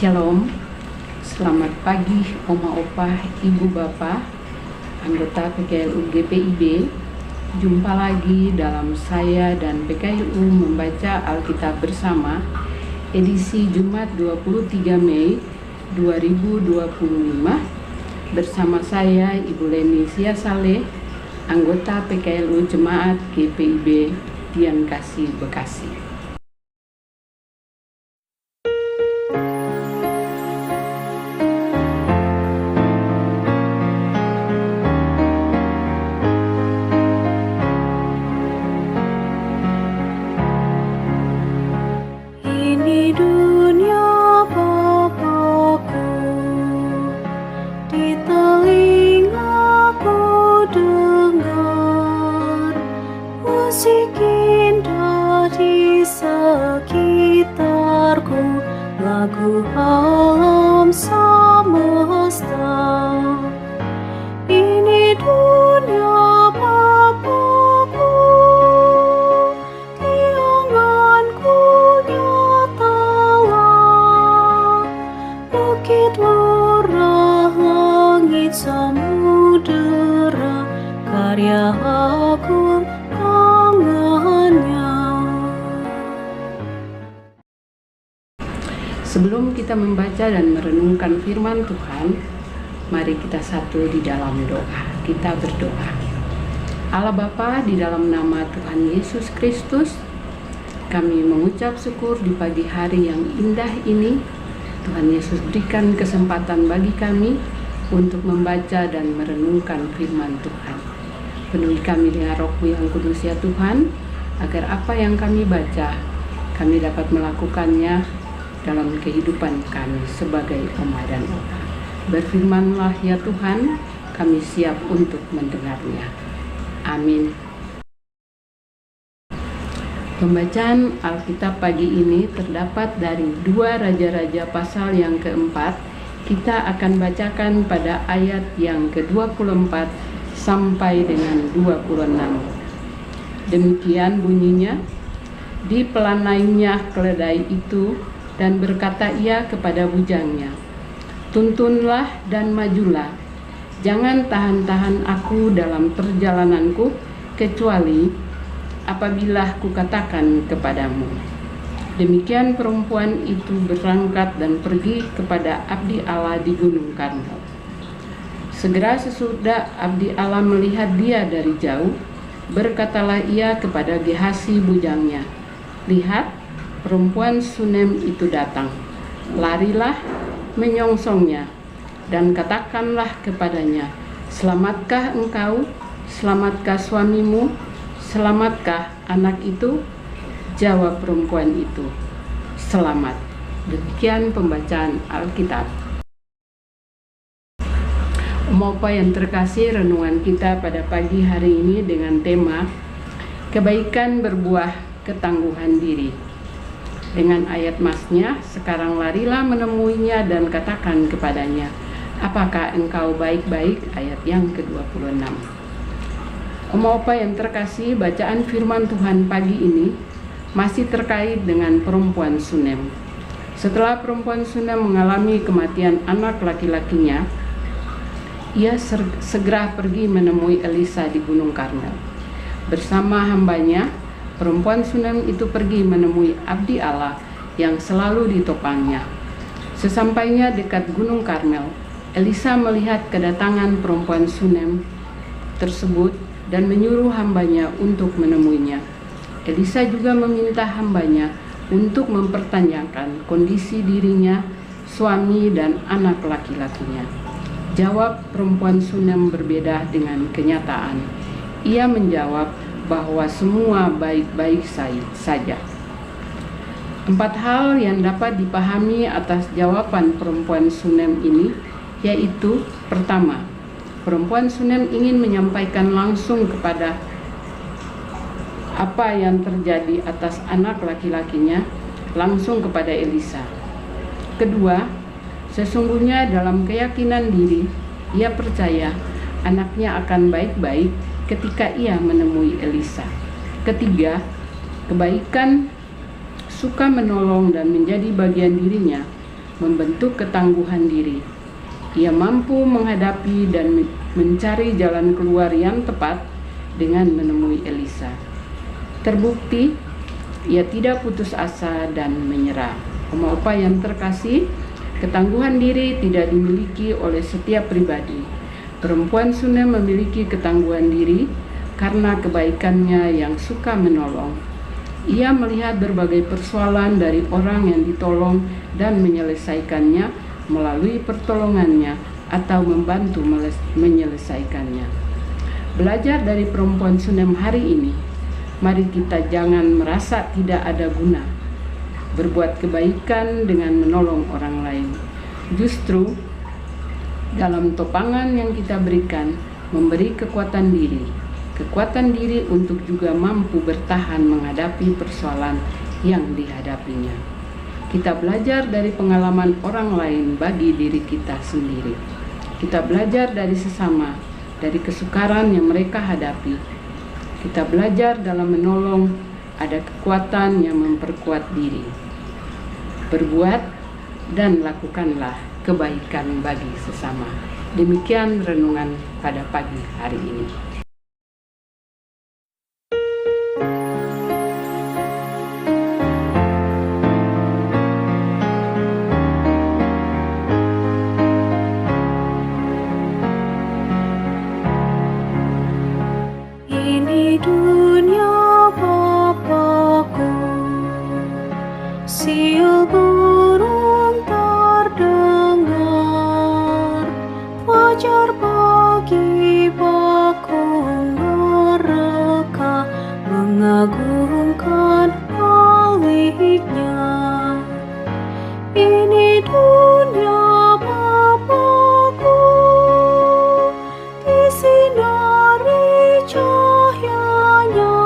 Shalom, selamat pagi Oma Opa, Ibu Bapak, anggota PKLU GPIB. Jumpa lagi dalam saya dan PKLU membaca Alkitab bersama, edisi Jumat 23 Mei 2025. Bersama saya Ibu Leni Siasaleh, anggota PKLU Jemaat GPIB Dian Kasih Bekasi. Lagu alam semesta, ini dunia Bapakku, tianganku nyatalah, bukit lurah, langit samudera, karya agung tangannya. Sebelum kita membaca dan merenungkan firman Tuhan, mari kita satu di dalam doa. Kita berdoa. Allah Bapa, di dalam nama Tuhan Yesus Kristus, kami mengucap syukur di pagi hari yang indah ini. Tuhan Yesus berikan kesempatan bagi kami untuk membaca dan merenungkan firman Tuhan. Penuhi kami dengan Roh-Mu yang kudus ya Tuhan, agar apa yang kami baca, kami dapat melakukannya dalam kehidupan kami sebagai Oma dan Opa. Berfirmanlah ya Tuhan, kami siap untuk mendengarnya. Amin. Pembacaan Alkitab pagi ini terdapat dari 2 Raja-Raja pasal yang keempat. Kita akan bacakan pada ayat yang ke-24 sampai dengan 26. Demikian bunyinya, dipelanainya keledai itu, dan berkata ia kepada bujangnya, "Tuntunlah dan majulah, jangan tahan-tahan aku dalam perjalananku, kecuali apabila kukatakan kepadamu." Demikian perempuan itu berangkat dan pergi kepada abdi Allah di Gunung Karmel. Segera sesudah abdi Allah melihat dia dari jauh, berkatalah ia kepada Gehasi bujangnya, "Lihat, perempuan Sunem itu datang. Larilah menyongsongnya dan katakanlah kepadanya, Selamatkah engkau? Selamatkah suamimu? Selamatkah anak itu?" Jawab perempuan itu, "Selamat." Demikian pembacaan Alkitab. Opa yang terkasih, renungan kita pada pagi hari ini dengan tema kebaikan berbuah ketangguhan diri. Dengan ayat masnya, "Sekarang larilah menemuinya dan katakan kepadanya, apakah engkau baik-baik?" Ayat yang ke-26. Opa yang terkasih, bacaan firman Tuhan pagi ini masih terkait dengan perempuan Sunem. Setelah perempuan Sunem mengalami kematian anak laki-lakinya, ia segera pergi menemui Elisa di Gunung Karmel. Bersama hambanya, perempuan Sunem itu pergi menemui abdi Allah yang selalu ditopangnya. Sesampainya dekat Gunung Karmel, Elisa melihat kedatangan perempuan Sunem tersebut dan menyuruh hambanya untuk menemuinya. Elisa juga meminta hambanya untuk mempertanyakan kondisi dirinya, suami, dan anak laki-lakinya. Jawab perempuan Sunem berbeda dengan kenyataan. Ia menjawab bahwa semua baik-baik saja. 4 hal yang dapat dipahami atas jawaban perempuan Sunem ini, yaitu pertama, perempuan Sunem ingin menyampaikan langsung kepada apa yang terjadi atas anak laki-lakinya langsung kepada Elisa. Kedua, sesungguhnya dalam keyakinan diri, ia percaya anaknya akan baik-baik ketika ia menemui Elisa. Ketiga, kebaikan, suka menolong dan menjadi bagian dirinya membentuk ketangguhan diri. Ia mampu menghadapi dan mencari jalan keluar yang tepat dengan menemui Elisa. Terbukti, ia tidak putus asa dan menyerah. Oma-opa yang terkasih, ketangguhan diri tidak dimiliki oleh setiap pribadi. Perempuan Sunem memiliki ketangguhan diri karena kebaikannya yang suka menolong. Ia melihat berbagai persoalan dari orang yang ditolong dan menyelesaikannya melalui pertolongannya atau membantu menyelesaikannya. Belajar dari perempuan Sunem hari ini, mari kita jangan merasa tidak ada guna berbuat kebaikan dengan menolong orang lain. Justru dalam topangan yang kita berikan memberi kekuatan diri untuk juga mampu bertahan menghadapi persoalan yang dihadapinya. Kita belajar dari pengalaman orang lain bagi diri kita sendiri. Kita belajar dari sesama, dari kesukaran yang mereka hadapi. Kita belajar dalam menolong, ada kekuatan yang memperkuat diri. Berbuat dan lakukanlah kebaikan bagi sesama. Demikian renungan pada pagi hari ini. Ini dunia Bapakku, siul burung terdengar, wajar bagi bakung mereka mengagungkan Khaliknya. Ini dunia Bapakku, disinari cahyanya,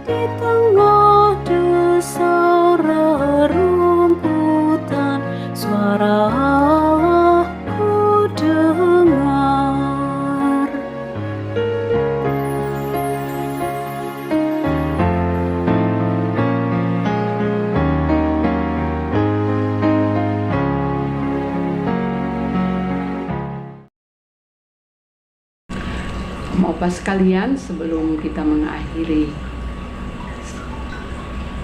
di tengah desau rerumputan, suara Allah ku dengar. Bapak sekalian, sebelum kita mengakhiri,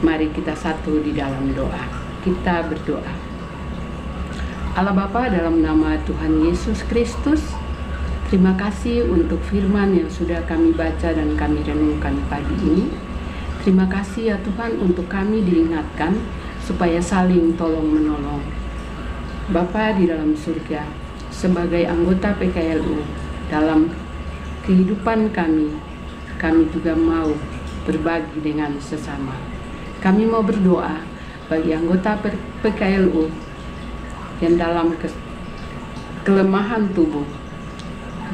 mari kita satu di dalam doa. Kita berdoa. Allah Bapa, dalam nama Tuhan Yesus Kristus, terima kasih untuk firman yang sudah kami baca dan kami renungkan pagi ini. Terima kasih ya Tuhan untuk kami diingatkan supaya saling tolong menolong. Bapa di dalam surga, sebagai anggota PKLU dalam kehidupan kami juga mau berbagi dengan sesama. Kami mau berdoa bagi anggota PKLU yang dalam kelemahan tubuh,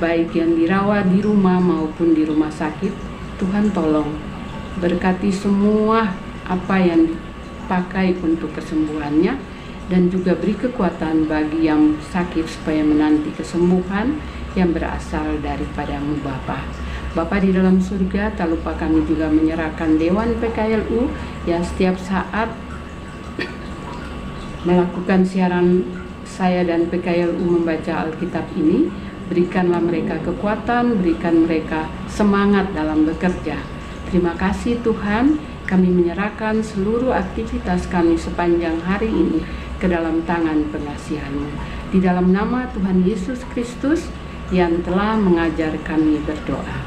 baik yang dirawat di rumah maupun di rumah sakit. Tuhan tolong berkati semua apa yang dipakai untuk kesembuhannya, dan juga beri kekuatan bagi yang sakit supaya menanti kesembuhan yang berasal daripada-Mu Bapa. Bapa di dalam surga, tak lupa kami juga menyerahkan Dewan PKLU yang setiap saat melakukan siaran saya dan PKLU membaca Alkitab ini. Berikanlah mereka kekuatan, berikan mereka semangat dalam bekerja. Terima kasih Tuhan, kami menyerahkan seluruh aktivitas kami sepanjang hari ini ke dalam tangan pengasihan-Mu. Di dalam nama Tuhan Yesus Kristus yang telah mengajar kami berdoa.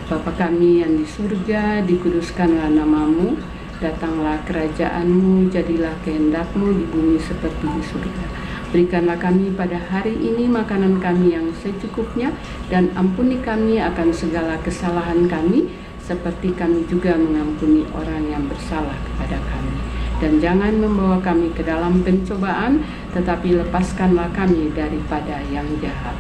Bapa kami yang di surga, dikuduskanlah nama-Mu, datanglah kerajaan-Mu, jadilah kehendak-Mu di bumi seperti di surga. Berikanlah kami pada hari ini makanan kami yang secukupnya, dan ampuni kami akan segala kesalahan kami, seperti kami juga mengampuni orang yang bersalah kepada kami. Dan jangan membawa kami ke dalam pencobaan, tetapi lepaskanlah kami daripada yang jahat.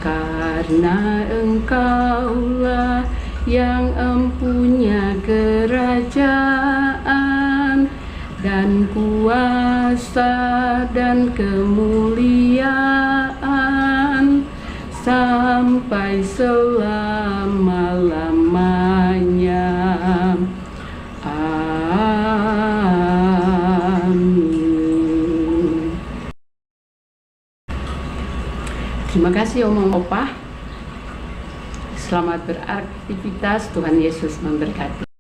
Karena Engkaulah yang empunya kerajaan dan kuasa dan kemuliaan sampai selama-lamanya. Amin. Terima kasih Oma Opa. Selamat beraktivitas, Tuhan Yesus memberkati.